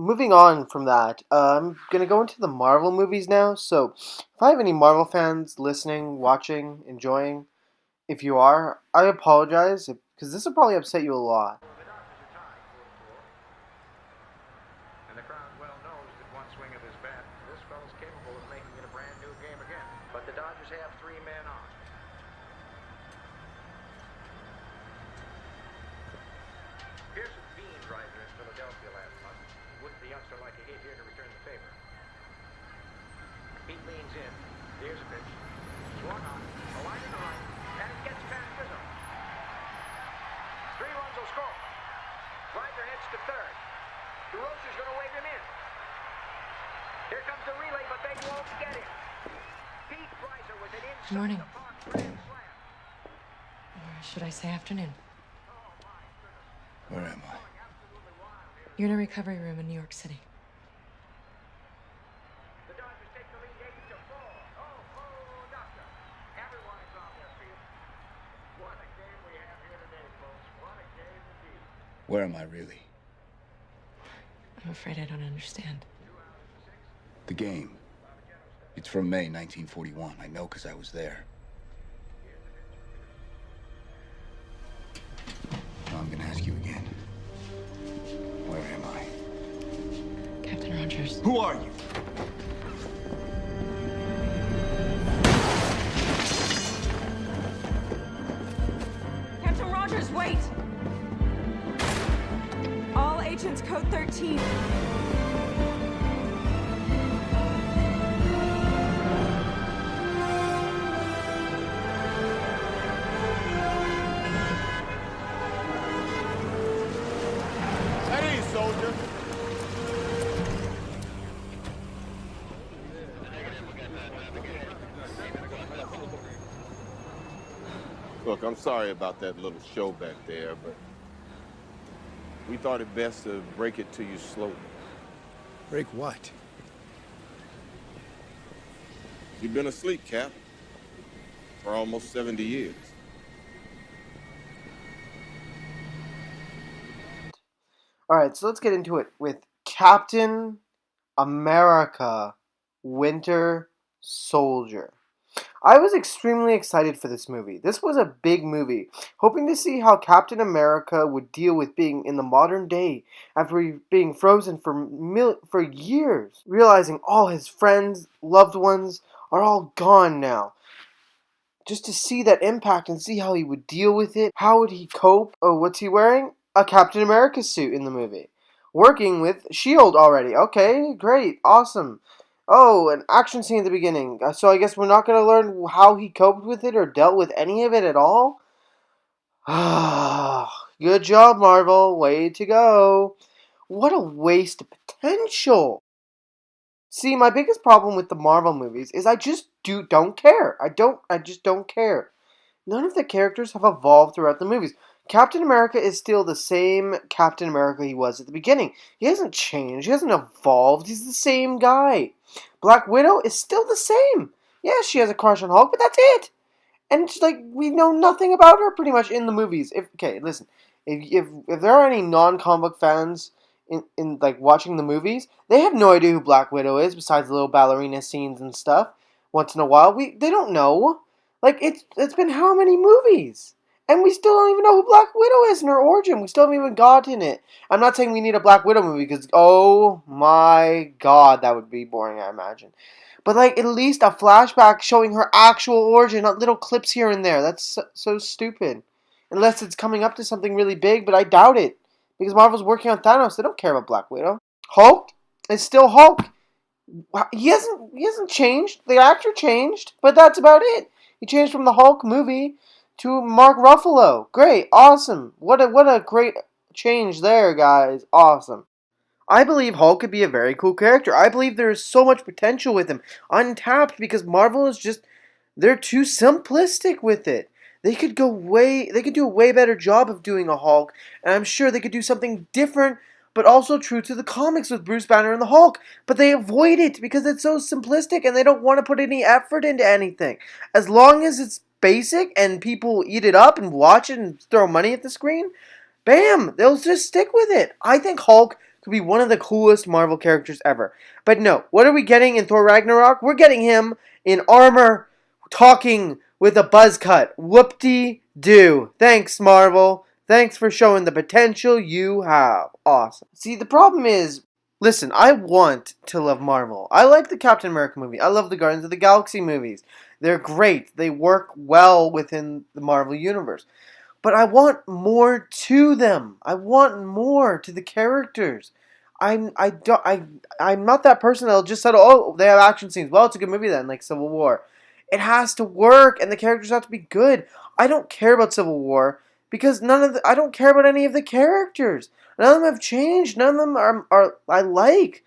moving on from that, I'm gonna go into the Marvel movies now. So, if I have any Marvel fans listening, watching, enjoying, if you are, I apologize because this will probably upset you a lot. And the crowd well knows that one swing of his bat, this fellow's capable of making it a brand new game again. But the Dodgers have 3 men on. Here's a bean riser in Philadelphia last month. Wouldn't the youngster like a hit here to return the favor? Pete leans in. Here's a pitch. Swung on. A line to the right. And it gets past Rizzo. 3 runs will score. Riser heads to third. DeRozier's going to wave him in. Here comes the relay, but they won't get him. Pete Riser with an inside Morning. the park grand slam. Or should I say afternoon? Where am I? You're in a recovery room in New York City. The Dodgers take the lead 8-4. Oh, doctor. Everyone is on their feet. What a game we have here today, folks. What a game indeed. Where am I really? I'm afraid I don't understand. The game. It's from May 1941. I know because I was there. Now I'm gonna ask you again. Where am I? Captain Rogers. Who are you? Captain Rogers, wait! All agents code 13. At ease, soldier. Look, I'm sorry about that little show back there, but we thought it best to break it to you slowly. Break what? You've been asleep, Cap, for almost 70 years. Alright, so let's get into it with Captain America Winter Soldier. I was extremely excited for this movie. This was a big movie, hoping to see how Captain America would deal with being in the modern day after being frozen for years, realizing all his friends, loved ones are all gone now. Just to see that impact and see how he would deal with it. How would he cope? Oh, what's he wearing? A Captain America suit in the movie. Working with S.H.I.E.L.D. already. Okay, great, awesome. Oh, an action scene at the beginning. So I guess we're not going to learn how he coped with it or dealt with any of it at all? Good job, Marvel. Way to go. What a waste of potential. See, my biggest problem with the Marvel movies is I just don't care. I just don't care. None of the characters have evolved throughout the movies. Captain America is still the same Captain America he was at the beginning. He hasn't changed. He hasn't evolved. He's the same guy. Black Widow is still the same. Yeah, she has a crush on Hulk, but that's it. And it's like we know nothing about her pretty much in the movies. Listen, if there are any non-comic book fans in like watching the movies, they have no idea who Black Widow is besides the little ballerina scenes and stuff. Once in a while, they don't know. Like it's been how many movies? And we still don't even know who Black Widow is in her origin. We still haven't even gotten it. I'm not saying we need a Black Widow movie because, oh my god, that would be boring, I imagine. But, like, at least a flashback showing her actual origin, not little clips here and there. That's so stupid. Unless it's coming up to something really big, but I doubt it. Because Marvel's working on Thanos. They don't care about Black Widow. Hulk is still Hulk. He hasn't changed. The actor changed, but that's about it. He changed from the Hulk movie to Mark Ruffalo. Great, awesome. What a great change there, guys. Awesome. I believe Hulk could be a very cool character. I believe there is so much potential with him, untapped, because Marvel is just they're too simplistic with it. They could do a way better job of doing a Hulk, and I'm sure they could do something different but also true to the comics with Bruce Banner and the Hulk. But they avoid it because it's so simplistic and they don't want to put any effort into anything. As long as it's basic and people eat it up and watch it and throw money at the screen, bam, they'll just stick with it. I think Hulk could be one of the coolest Marvel characters ever. But no, what are we getting in Thor Ragnarok? We're getting him in armor, talking with a buzz cut. Whoop-de-doo. Thanks, Marvel. Thanks for showing the potential you have. Awesome. See, the problem is, listen, I want to love Marvel. I like the Captain America movie. I love the Guardians of the Galaxy movies. They're great. They work well within the Marvel universe. But I want more to them. I want more to the characters. I'm not that person that'll just say, oh, they have action scenes. Well, it's a good movie then, like Civil War. It has to work, and the characters have to be good. I don't care about Civil War because I don't care about any of the characters. None of them have changed. None of them are I like.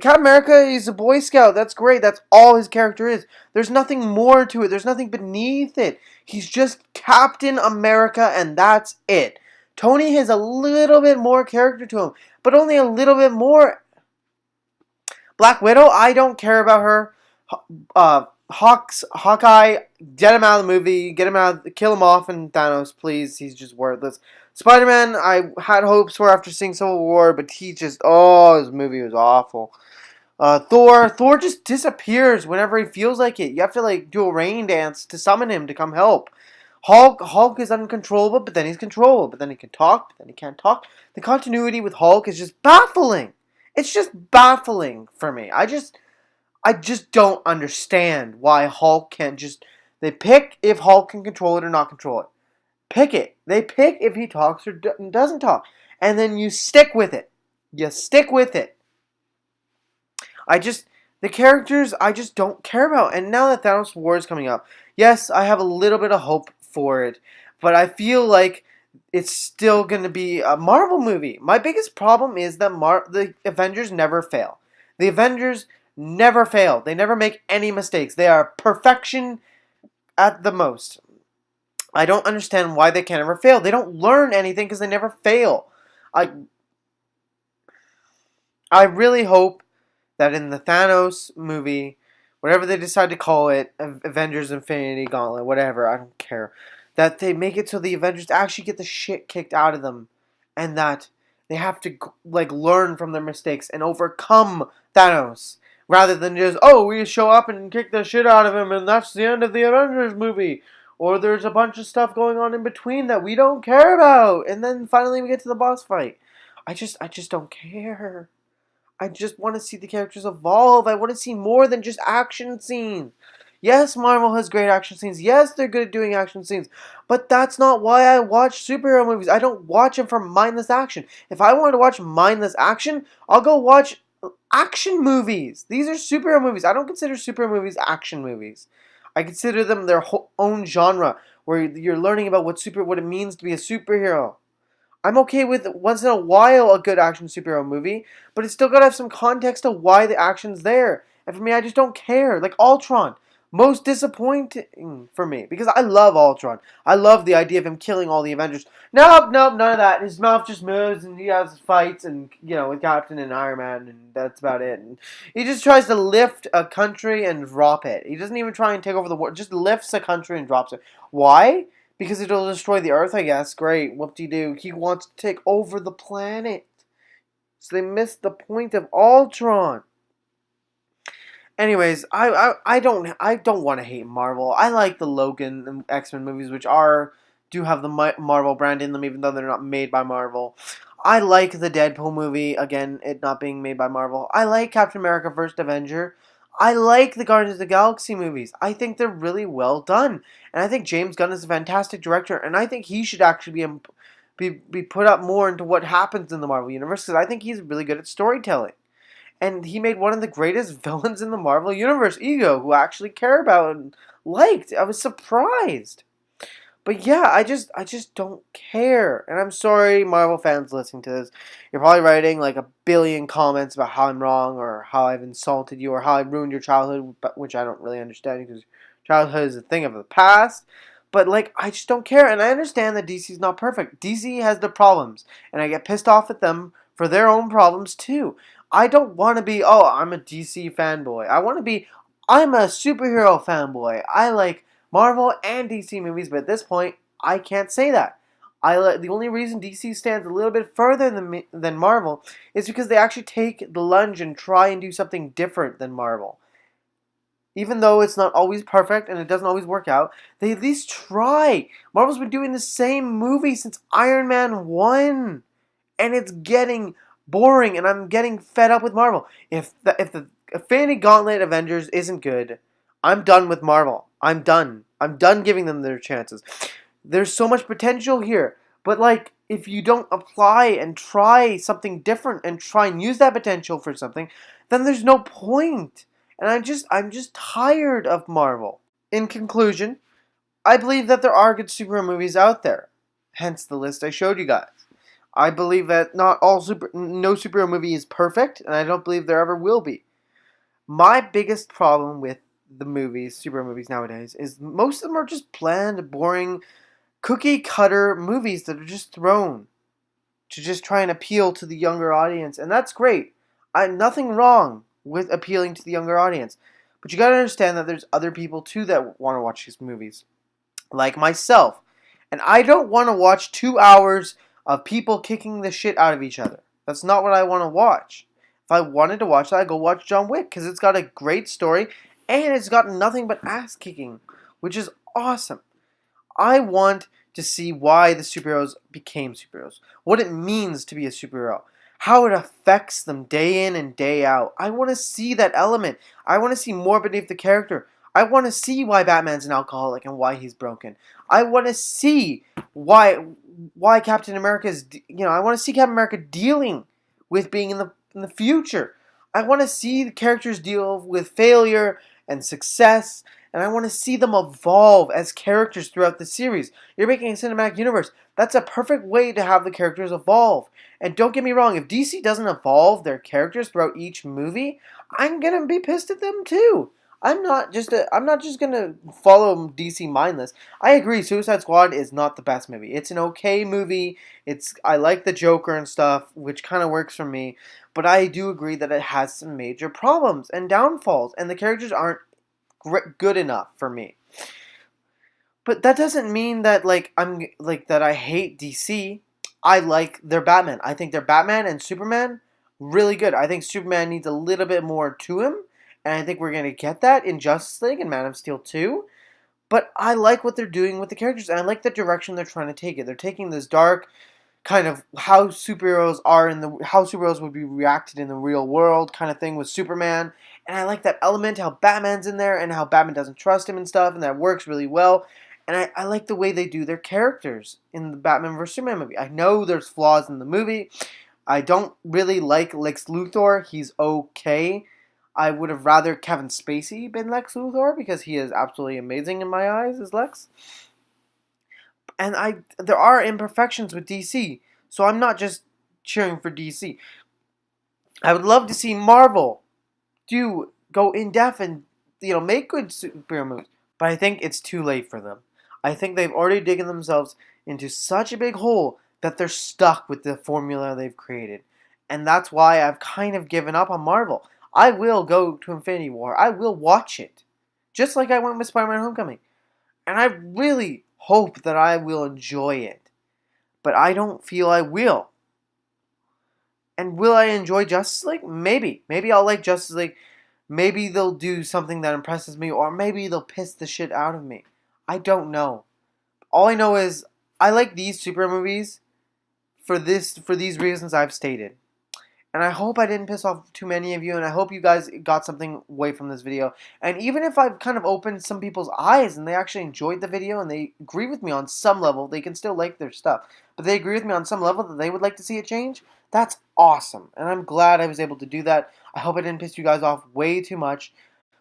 Captain America is a Boy Scout. That's great. That's all his character is. There's nothing more to it. There's nothing beneath it. He's just Captain America, and that's it. Tony has a little bit more character to him, but only a little bit more. Black Widow, I don't care about her. Hawkeye, get him out of the movie. Get him out. Kill him off, and Thanos, please. He's just worthless. Spider-Man, I had hopes for after seeing Civil War, but his movie was awful. Thor just disappears whenever he feels like it. You have to do a rain dance to summon him to come help. Hulk is uncontrollable, but then he's controllable. But then he can talk, but then he can't talk. The continuity with Hulk is just baffling. It's just baffling for me. I just don't understand why Hulk can't just. They pick if Hulk can control it or not control it. Pick it. They pick if he talks or doesn't talk. And then you stick with it. You stick with it. The characters I just don't care about. And now that Thanos War is coming up, yes, I have a little bit of hope for it. But I feel like it's still going to be a Marvel movie. My biggest problem is that the Avengers never fail. The Avengers never fail. They never make any mistakes. They are perfection at the most. I don't understand why they can never fail. They don't learn anything because they never fail. I really hope that in the Thanos movie, whatever they decide to call it, Avengers Infinity Gauntlet, whatever, I don't care, that they make it so the Avengers actually get the shit kicked out of them, and that they have to learn from their mistakes and overcome Thanos, rather than just, oh, we show up and kick the shit out of him and that's the end of the Avengers movie. Or there's a bunch of stuff going on in between that we don't care about, and then finally we get to the boss fight. I just don't care. I just want to see the characters evolve. I want to see more than just action scenes. Yes, Marvel has great action scenes. Yes, they're good at doing action scenes. But that's not why I watch superhero movies. I don't watch them for mindless action. If I wanted to watch mindless action, I'll go watch action movies. These are superhero movies. I don't consider superhero movies action movies. I consider them their own genre, where you're learning about what it means to be a superhero. I'm okay with once in a while a good action superhero movie, but it's still got to have some context of why the action's there. And for me, I just don't care. Like Ultron. Most disappointing for me, because I love Ultron. I love the idea of him killing all the Avengers. Nope, none of that. His mouth just moves, and he has fights, and with Captain and Iron Man, and that's about it. And he just tries to lift a country and drop it. He doesn't even try and take over the world. Just lifts a country and drops it. Why? Because it'll destroy the Earth, I guess. Great, whoop-de-doo. He wants to take over the planet. So they missed the point of Ultron. Anyways, I don't want to hate Marvel. I like the Logan and X-Men movies, which do have the Marvel brand in them, even though they're not made by Marvel. I like the Deadpool movie, again, it not being made by Marvel. I like Captain America: First Avenger. I like the Guardians of the Galaxy movies. I think they're really well done, and I think James Gunn is a fantastic director, and I think he should actually be put up more into what happens in the Marvel universe, because I think he's really good at storytelling. And he made one of the greatest villains in the Marvel Universe, Ego, who I actually care about and liked. I was surprised. But yeah, I just don't care. And I'm sorry, Marvel fans listening to this. You're probably writing like a billion comments about how I'm wrong, or how I've insulted you, or how I ruined your childhood, which I don't really understand, because childhood is a thing of the past. But I just don't care. And I understand that DC's not perfect. DC has their problems. And I get pissed off at them for their own problems too. I don't want to be, oh, I'm a DC fanboy. I'm a superhero fanboy. I like Marvel and DC movies, but at this point, I can't say that. The only reason DC stands a little bit further than Marvel is because they actually take the lunge and try and do something different than Marvel. Even though it's not always perfect and it doesn't always work out, they at least try. Marvel's been doing the same movie since Iron Man 1. And it's getting boring, and I'm getting fed up with Marvel. If the Infinity Gauntlet Avengers isn't good, I'm done with Marvel. I'm done. I'm done giving them their chances. There's so much potential here, but like if you don't apply and try something different and try and use that potential for something, then there's no point. And I'm just tired of Marvel. In conclusion, I believe that there are good superhero movies out there. Hence the list I showed you guys. I believe that no superhero movie is perfect, and I don't believe there ever will be. My biggest problem with the movies, superhero movies nowadays, is most of them are just bland, boring, cookie cutter movies that are just thrown to just try and appeal to the younger audience, and that's great. Nothing wrong with appealing to the younger audience, but you gotta understand that there's other people too that want to watch these movies, like myself, and I don't want to watch 2 hours of people kicking the shit out of each other. That's not what I want to watch. If I wanted to watch that, I'd go watch John Wick, because it's got a great story, and it's got nothing but ass kicking, which is awesome. I want to see why the superheroes became superheroes, what it means to be a superhero, how it affects them day in and day out. I want to see that element. I want to see more beneath the character. I want to see why Batman's an alcoholic and why he's broken. I want to see why Captain America is, I want to see Captain America dealing with being in the future. I want to see the characters deal with failure and success, and I want to see them evolve as characters throughout the series. You're making a cinematic universe. That's a perfect way to have the characters evolve. And don't get me wrong, if DC doesn't evolve their characters throughout each movie, I'm gonna be pissed at them too. I'm not just gonna follow DC mindless. I agree, Suicide Squad is not the best movie. It's an okay movie. I like the Joker and stuff, which kind of works for me. But I do agree that it has some major problems and downfalls, and the characters aren't good enough for me. But that doesn't mean that that I hate DC. I like their Batman. I think their Batman and Superman really good. I think Superman needs a little bit more to him, and I think we're going to get that in Justice League and Man of Steel 2. But I like what they're doing with the characters, and I like the direction they're trying to take it. They're taking this dark kind of how superheroes would be reacted in the real world kind of thing with Superman. And I like that element, how Batman's in there and how Batman doesn't trust him and stuff, and that works really well. And I like the way they do their characters in the Batman vs. Superman movie. I know there's flaws in the movie. I don't really like Lex Luthor. He's okay. I would have rather Kevin Spacey been Lex Luthor, because he is absolutely amazing in my eyes as Lex. And there are imperfections with DC, so I'm not just cheering for DC. I would love to see Marvel go in depth and make good superhero movies, but I think it's too late for them. I think they've already digged themselves into such a big hole that they're stuck with the formula they've created, and that's why I've kind of given up on Marvel. I will go to Infinity War. I will watch it, just like I went with Spider-Man: Homecoming, and I really hope that I will enjoy it, but I don't feel I will. And will I enjoy Justice League? Maybe. Maybe I'll like Justice League. Maybe they'll do something that impresses me, or maybe they'll piss the shit out of me. I don't know. All I know is I like these super movies for these reasons I've stated. And I hope I didn't piss off too many of you, and I hope you guys got something away from this video. And even if I've kind of opened some people's eyes and they actually enjoyed the video and they agree with me on some level, they can still like their stuff, but they agree with me on some level that they would like to see it change, that's awesome. And I'm glad I was able to do that. I hope I didn't piss you guys off way too much.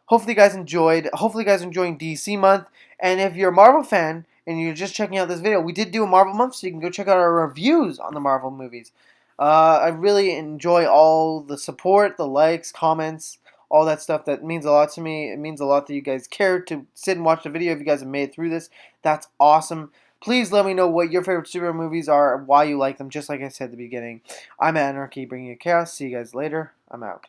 Hopefully you guys enjoyed. Hopefully you guys are enjoying DC month. And if you're a Marvel fan and you're just checking out this video, we did do a Marvel month, so you can go check out our reviews on the Marvel movies. I really enjoy all the support, the likes, comments, all that stuff. That means a lot to me. It means a lot that you guys care to sit and watch the video if you guys have made it through this. That's awesome. Please let me know what your favorite superhero movies are and why you like them, just like I said at the beginning. I'm ANARKY, bringing you chaos. See you guys later. I'm out.